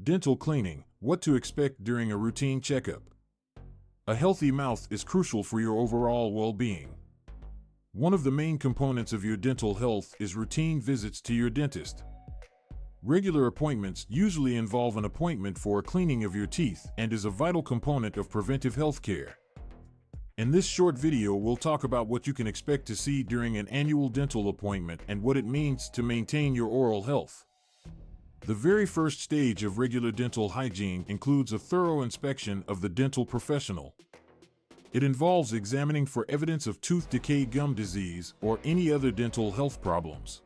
Dental cleaning, what to expect during a routine checkup. A healthy mouth is crucial for your overall well-being. One of the main components of your dental health is routine visits to your dentist. Regular appointments usually involve an appointment for a cleaning of your teeth and is a vital component of preventive health care. In this short video, we'll talk about what you can expect to see during an annual dental appointment and what it means to maintain your oral health. The very first stage of regular dental hygiene includes a thorough inspection of the dental professional. It involves examining for evidence of tooth decay, gum disease, or any other dental health problems.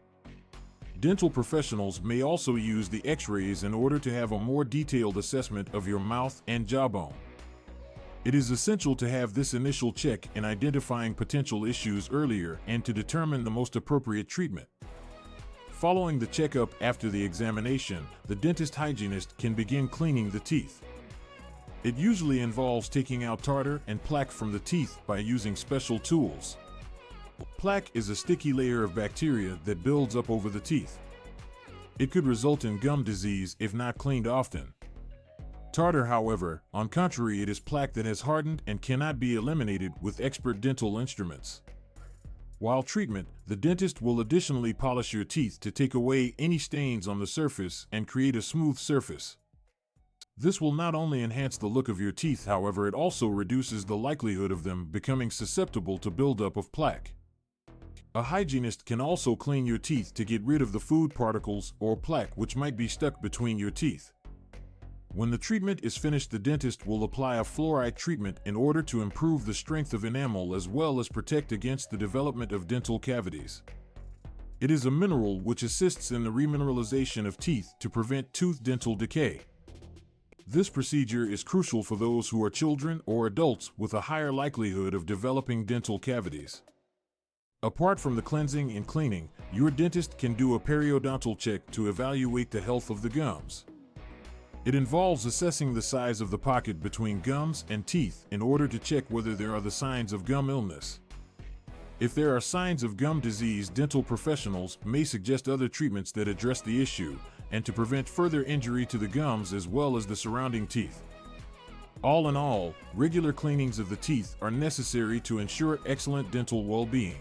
Dental professionals may also use the X-rays in order to have a more detailed assessment of your mouth and jawbone. It is essential to have this initial check in identifying potential issues earlier and to determine the most appropriate treatment. Following the checkup after the examination, the dentist hygienist can begin cleaning the teeth. It usually involves taking out tartar and plaque from the teeth by using special tools. Plaque is a sticky layer of bacteria that builds up over the teeth. It could result in gum disease if not cleaned often. Tartar, however, on contrary, it is plaque that has hardened and cannot be eliminated with expert dental instruments. While treatment, the dentist will additionally polish your teeth to take away any stains on the surface and create a smooth surface. This will not only enhance the look of your teeth, however, it also reduces the likelihood of them becoming susceptible to buildup of plaque. A hygienist can also clean your teeth to get rid of the food particles or plaque which might be stuck between your teeth. When the treatment is finished, the dentist will apply a fluoride treatment in order to improve the strength of enamel as well as protect against the development of dental cavities. It is a mineral which assists in the remineralization of teeth to prevent tooth dental decay. This procedure is crucial for those who are children or adults with a higher likelihood of developing dental cavities. Apart from the cleansing and cleaning, your dentist can do a periodontal check to evaluate the health of the gums. It involves assessing the size of the pocket between gums and teeth in order to check whether there are the signs of gum illness. If there are signs of gum disease, dental professionals may suggest other treatments that address the issue and to prevent further injury to the gums as well as the surrounding teeth. All in all, regular cleanings of the teeth are necessary to ensure excellent dental well-being.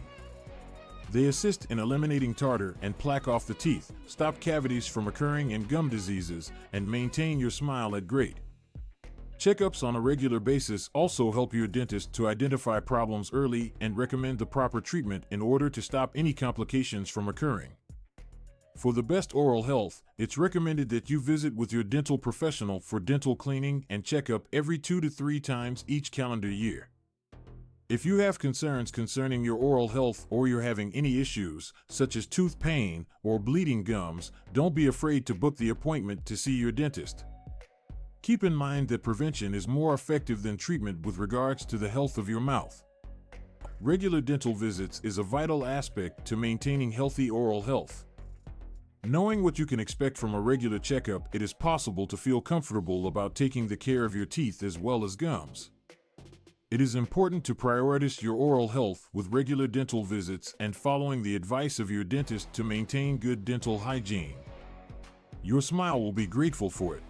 They assist in eliminating tartar and plaque off the teeth, stop cavities from occurring and gum diseases, and maintain your smile at grade. Checkups on a regular basis also help your dentist to identify problems early and recommend the proper treatment in order to stop any complications from occurring. For the best oral health, it's recommended that you visit with your dental professional for dental cleaning and checkup every 2 to 3 times each calendar year. If you have concerns concerning your oral health or you're having any issues, such as tooth pain or bleeding gums, don't be afraid to book the appointment to see your dentist. Keep in mind that prevention is more effective than treatment with regards to the health of your mouth. Regular dental visits is a vital aspect to maintaining healthy oral health. Knowing what you can expect from a regular checkup, it is possible to feel comfortable about taking the care of your teeth as well as gums. It is important to prioritize your oral health with regular dental visits and following the advice of your dentist to maintain good dental hygiene. Your smile will be grateful for it.